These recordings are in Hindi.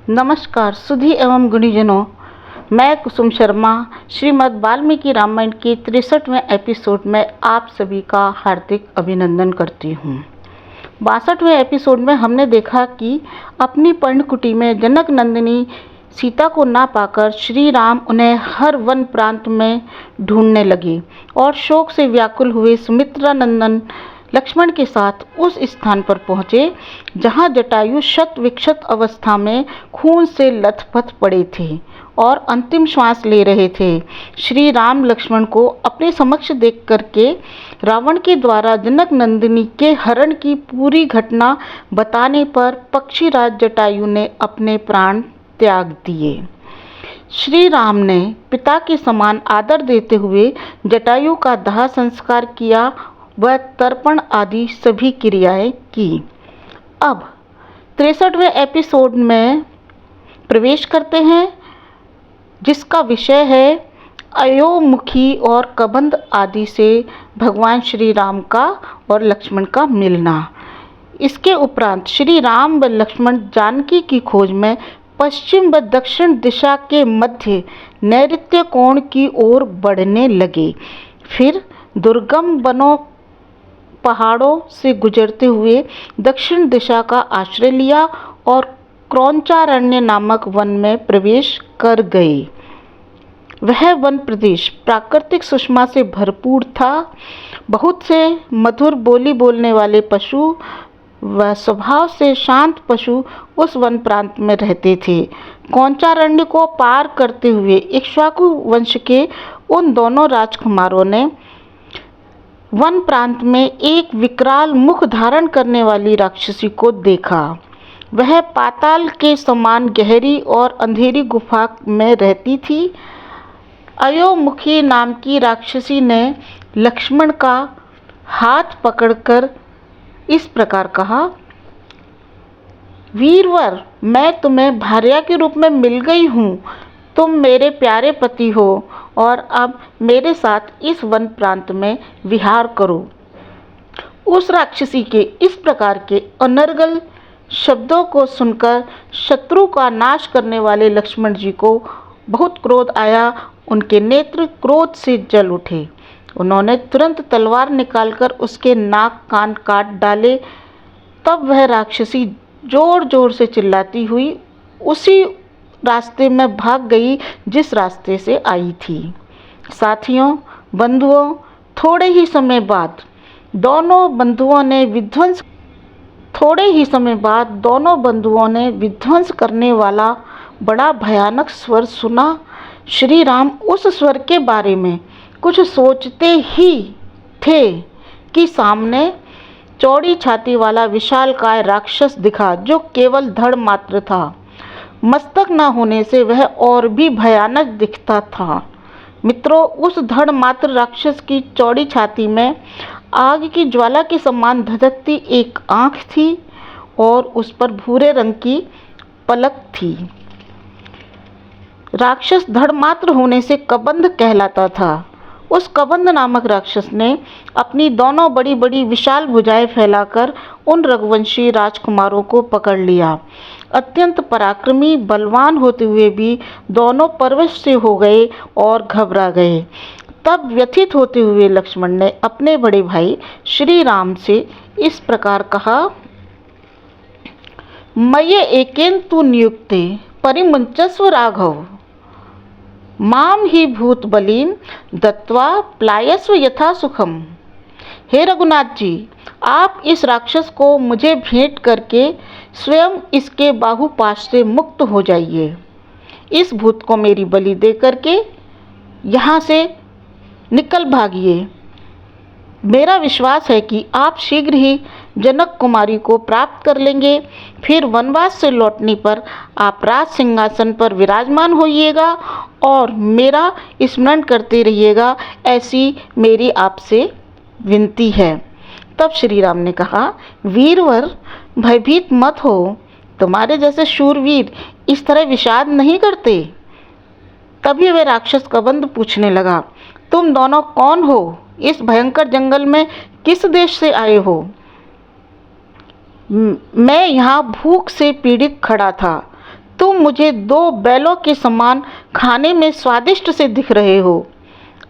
नमस्कार सुधी एवं गुणीजनों, मैं कुसुम शर्मा श्रीमद् वाल्मीकि रामायण के 63वें एपिसोड में आप सभी का हार्दिक अभिनंदन करती हूँ। 62वें एपिसोड में हमने देखा कि अपनी पर्णकुटी में जनक नंदिनी सीता को ना पाकर श्री राम उन्हें हर वन प्रांत में ढूंढने लगे और शोक से व्याकुल हुए सुमित्रा नंदन लक्ष्मण के साथ उस स्थान पर पहुँचे जहाँ जटायु शत विक्षत अवस्था में खून से लथपथ पड़े थे और अंतिम श्वास ले रहे थे। श्री राम लक्ष्मण को अपने समक्ष देख करके रावण के द्वारा जनक नंदिनी के हरण की पूरी घटना बताने पर पक्षीराज जटायु ने अपने प्राण त्याग दिए। श्री राम ने पिता के समान आदर देते हुए जटायु का दाह संस्कार किया व तर्पण आदि सभी क्रियाएं की। अब 63वें एपिसोड में प्रवेश करते हैं जिसका विषय है अयोमुखी और कबंध आदि से भगवान श्री राम का और लक्ष्मण का मिलना। इसके उपरांत श्री राम व लक्ष्मण जानकी की खोज में पश्चिम व दक्षिण दिशा के मध्य नैऋत्य कोण की ओर बढ़ने लगे। फिर दुर्गम वनों पहाड़ों से गुजरते हुए दक्षिण दिशा का आश्रय लिया और क्रौंचारण्य नामक वन में प्रवेश कर गए। वह वन प्रदेश प्राकृतिक सुषमा से भरपूर था। बहुत से मधुर बोली बोलने वाले पशु व स्वभाव से शांत पशु उस वन प्रांत में रहते थे। क्रौंचारण्य को पार करते हुए इक्ष्वाकु वंश के उन दोनों राजकुमारों ने वन प्रांत में एक विकराल मुख धारण करने वाली राक्षसी को देखा। वह पाताल के समान गहरी और अंधेरी गुफा में रहती थी। अयोमुखी नाम की राक्षसी ने लक्ष्मण का हाथ पकड़कर इस प्रकार कहा, वीरवर, मैं तुम्हें भार्या के रूप में मिल गई हूँ। तुम मेरे प्यारे पति हो और अब मेरे साथ इस वन प्रांत में विहार करो। उस राक्षसी के इस प्रकार के अनर्गल शब्दों को सुनकर शत्रु का नाश करने वाले लक्ष्मण जी को बहुत क्रोध आया। उनके नेत्र क्रोध से जल उठे। उन्होंने तुरंत तलवार निकालकर उसके नाक कान काट डाले। तब वह राक्षसी जोर जोर से चिल्लाती हुई उसी रास्ते में भाग गई जिस रास्ते से आई थी। साथियों, बंधुओं, थोड़े ही समय बाद दोनों बंधुओं ने विध्वंस करने वाला बड़ा भयानक स्वर सुना। श्री राम उस स्वर के बारे में कुछ सोचते ही थे कि सामने चौड़ी छाती वाला विशालकाय राक्षस दिखा जो केवल धड़ मात्र था। मस्तक न होने से वह और भी भयानक दिखता था। मित्रों, उस धड़ मात्र राक्षस की चौड़ी छाती में आग की ज्वाला के समान धधकती एक आंख थी और उस पर भूरे रंग की पलक थी। राक्षस धड़ मात्र होने से कबंध कहलाता था। उस कबंध नामक राक्षस ने अपनी दोनों बड़ी बड़ी विशाल भुजाएं फैलाकर उन रघुवंशी राजकुमारों को पकड़ लिया। अत्यंत पराक्रमी बलवान होते हुए भी दोनों परवश से हो गए और घबरा गए। तब व्यथित होते हुए लक्ष्मण ने अपने बड़े भाई श्री राम से इस प्रकार कहा, मये एकेन तु नियुक्ते परिमुंचस्व राघव, माम ही भूत बलिम दत्वा प्लायस्व यथा सुखम। हे रघुनाथ जी, आप इस राक्षस को मुझे भेंट करके स्वयं इसके बाहुपाश से मुक्त हो जाइए। इस भूत को मेरी बलि दे करके यहाँ से निकल भागिए। मेरा विश्वास है कि आप शीघ्र ही जनक कुमारी को प्राप्त कर लेंगे। फिर वनवास से लौटने पर आप राज सिंहासन पर विराजमान होइएगा और मेरा स्मरण करते रहिएगा। ऐसी मेरी आपसे विनती है। तब श्री राम ने कहा, वीरवर, भयभीत मत हो। तुम्हारे जैसे शूरवीर इस तरह विषाद नहीं करते। तभी वह राक्षस कबंध पूछने लगा, तुम दोनों कौन हो? इस भयंकर जंगल में किस देश से आए हो? मैं यहाँ भूख से पीड़ित खड़ा था, तुम मुझे 2 बैलों के समान खाने में स्वादिष्ट से दिख रहे हो।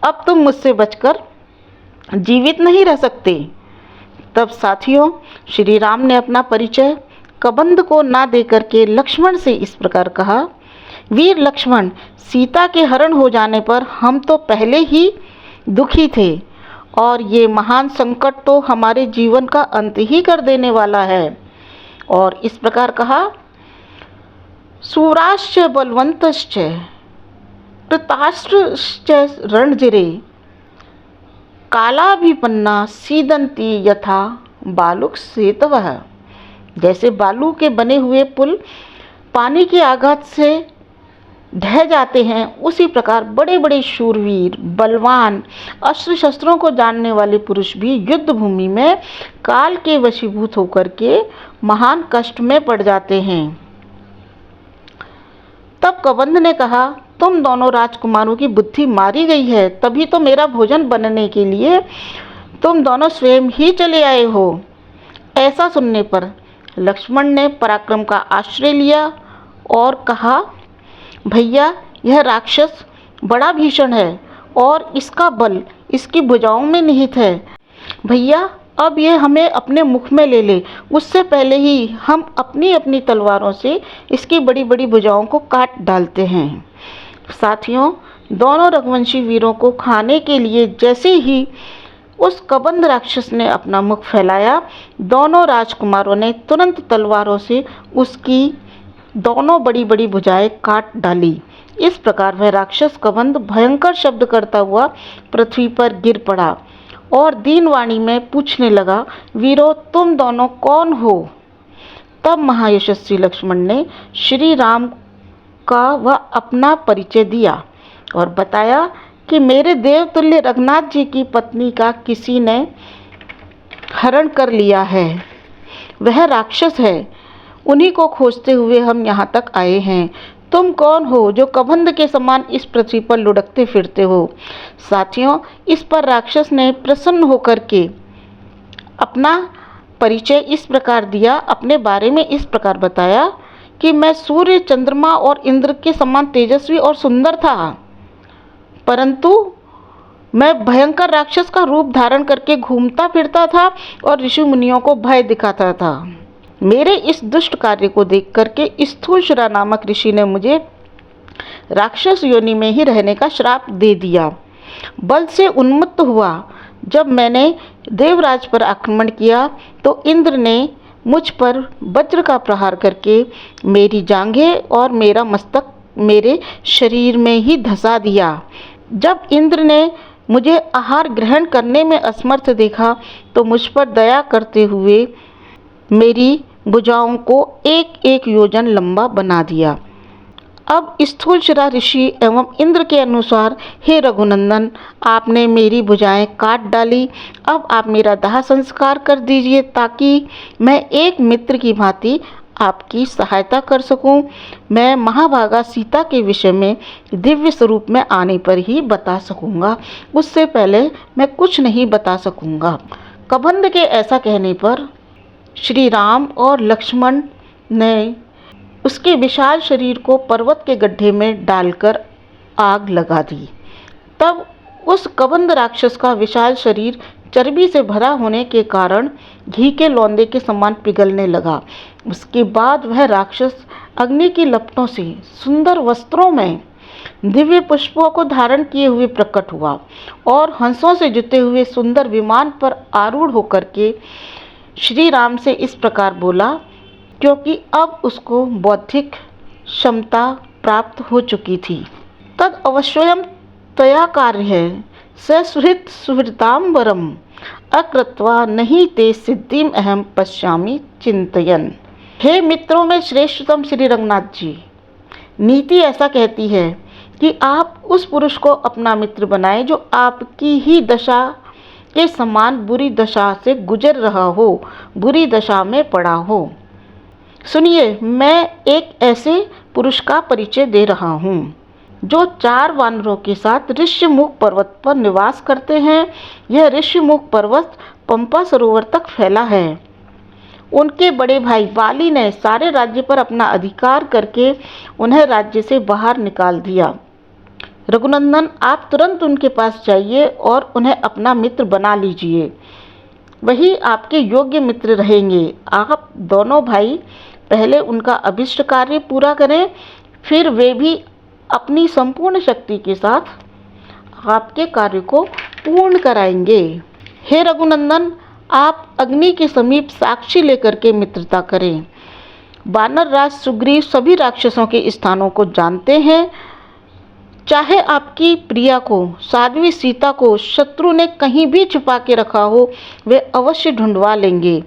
अब तुम मुझसे बचकर जीवित नहीं रह सकते। तब साथियों, श्री राम ने अपना परिचय कबंध को ना देकर के लक्ष्मण से इस प्रकार कहा, वीर लक्ष्मण, सीता के हरण हो जाने पर हम तो पहले ही दुखी थे और ये महान संकट तो हमारे जीवन का अंत ही कर देने वाला है। और इस प्रकार कहा, सूराश्च बलवंतश्च कृताश्च रणजिरे कालाभिपन्ना सीदंती यथा बालुक सेतवः। जैसे बालू के बने हुए पुल पानी के आघात से ढह जाते हैं, उसी प्रकार बड़े बड़े शूरवीर, बलवान, अस्त्र शस्त्रों को जानने वाले पुरुष भी युद्ध भूमि में काल के वशीभूत होकर के महान कष्ट में पड़ जाते हैं। तब कबंध ने कहा, तुम दोनों राजकुमारों की बुद्धि मारी गई है, तभी तो मेरा भोजन बनने के लिए तुम दोनों स्वयं ही चले आए हो। ऐसा सुनने पर लक्ष्मण ने पराक्रम का आश्रय लिया और कहा, भैया, यह राक्षस बड़ा भीषण है और इसका बल इसकी भुजाओं में निहित है। भैया, अब यह हमें अपने मुख में ले ले, उससे पहले ही हम अपनी अपनी तलवारों से इसकी बड़ी बड़ी भुजाओं को काट डालते हैं। साथियों, दोनों रघुवंशी वीरों को खाने के लिए जैसे ही उस कबंध राक्षस ने अपना मुख फैलाया, दोनों राजकुमारों ने तुरंत तलवारों से उसकी दोनों बड़ी बड़ी भुजाएं काट डाली। इस प्रकार वह राक्षस कबंध भयंकर शब्द करता हुआ पृथ्वी पर गिर पड़ा और दीनवाणी में पूछने लगा, वीरों, तुम दोनों कौन हो? तब महायशस्वी लक्ष्मण ने श्री राम का वह अपना परिचय दिया और बताया कि मेरे देवतुल्य रघुनाथ जी की पत्नी का किसी ने हरण कर लिया है। वह राक्षस है, उन्हीं को खोजते हुए हम यहाँ तक आए हैं। तुम कौन हो जो कबंध के समान इस पृथ्वी पर लुढ़कते फिरते हो? साथियों, इस पर राक्षस ने प्रसन्न होकर के अपना परिचय इस प्रकार दिया, अपने बारे में इस प्रकार बताया कि मैं सूर्य, चंद्रमा और इंद्र के समान तेजस्वी और सुंदर था, परंतु मैं भयंकर राक्षस का रूप धारण करके घूमता फिरता था और ऋषि मुनियों को भय दिखाता था। मेरे इस दुष्ट कार्य को देख करके स्थूलशिरा नामक ऋषि ने मुझे राक्षस योनि में ही रहने का श्राप दे दिया। बल से उन्मत्त हुआ जब मैंने देवराज पर आक्रमण किया तो इंद्र ने मुझ पर वज्र का प्रहार करके मेरी जांघें और मेरा मस्तक मेरे शरीर में ही धंसा दिया। जब इंद्र ने मुझे आहार ग्रहण करने में असमर्थ देखा तो मुझ पर दया करते हुए मेरी भुजाओं को एक एक योजन लंबा बना दिया। अब स्थूलशिरा ऋषि एवं इंद्र के अनुसार, हे रघुनंदन, आपने मेरी भुजाएं काट डाली। अब आप मेरा दाह संस्कार कर दीजिए ताकि मैं एक मित्र की भांति आपकी सहायता कर सकूं। मैं महाभागा सीता के विषय में दिव्य स्वरूप में आने पर ही बता सकूंगा, उससे पहले मैं कुछ नहीं बता सकूंगा। कबंध के ऐसा कहने पर श्री राम और लक्ष्मण ने उसके विशाल शरीर को पर्वत के गड्ढे में डालकर आग लगा दी। तब उस कबंध राक्षस का विशाल शरीर चर्बी से भरा होने के कारण घी के लौंदे के समान पिघलने लगा। उसके बाद वह राक्षस अग्नि की लपटों से सुंदर वस्त्रों में दिव्य पुष्पों को धारण किए हुए प्रकट हुआ और हंसों से जुते हुए सुंदर विमान पर आरूढ़ होकर के श्री राम से इस प्रकार बोला, क्योंकि अब उसको बौद्धिक क्षमता प्राप्त हो चुकी थी। तद अवश्योयम त्वया कार्य है ससुहृत सुहृतांबरम अकृत्वा नहीं ते सिद्धिम अहम पश्यामि चिंतयन। हे मित्रों में श्रेष्ठतम श्री रघुनाथ जी, नीति ऐसा कहती है कि आप उस पुरुष को अपना मित्र बनाएं जो आपकी ही दशा के समान बुरी दशा से गुजर रहा हो, बुरी दशा में पड़ा हो। सुनिए, मैं एक ऐसे पुरुष का परिचय दे रहा हूँ जो 4 वानरों के साथ ऋष्यमुख पर्वत पर निवास करते हैं। यह ऋष्यमुख पर्वत पंपा सरोवर तक फैला है उनके बड़े भाई वाली ने सारे राज्य पर अपना अधिकार करके उन्हें राज्य से बाहर निकाल दिया। रघुनंदन, आप तुरंत उनके पास जाइए और उन्हें अपना मित्र बना लीजिए। वही आपके योग्य मित्र रहेंगे। आप दोनों भाई पहले उनका अभिष्ट कार्य पूरा करें, फिर वे भी अपनी संपूर्ण शक्ति के साथ आपके कार्य को पूर्ण कराएंगे। हे रघुनंदन, आप अग्नि के समीप साक्षी लेकर के मित्रता करें। वानर राज सुग्रीव सभी राक्षसों के स्थानों को जानते हैं। चाहे आपकी प्रिया को, साध्वी सीता को शत्रु ने कहीं भी छुपा के रखा हो, वे अवश्य ढूंढवा लेंगे।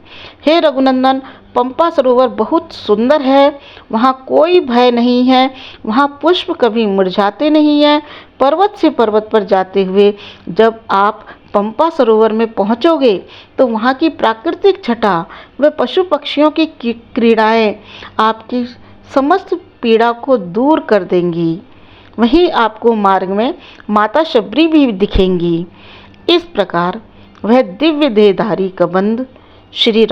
हे रघुनंदन, पंपा सरोवर बहुत सुंदर है, वहाँ कोई भय नहीं है, वहाँ पुष्प कभी मुरझाते नहीं हैं। पर्वत से पर्वत पर जाते हुए जब आप पंपा सरोवर में पहुँचोगे तो वहाँ की प्राकृतिक छटा व पशु पक्षियों की क्रीड़ाएँ आपकी समस्त पीड़ा को दूर कर देंगी। वहीं आपको मार्ग में माता शबरी भी दिखेंगी। इस प्रकार वह दिव्य देहधारी कबंध श्री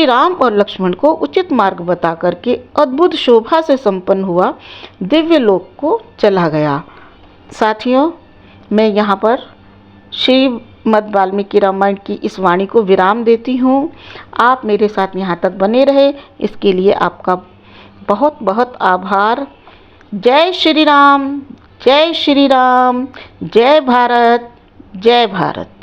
राम और लक्ष्मण को उचित मार्ग बता करके अद्भुत शोभा से संपन्न हुआ दिव्य लोक को चला गया। साथियों, मैं यहाँ पर श्रीमद् वाल्मीकि रामायण की इस वाणी को विराम देती हूँ। आप मेरे साथ यहाँ तक बने रहे, इसके लिए आपका बहुत बहुत आभार। जय श्री राम, जय श्री राम, जय भारत, जय भारत।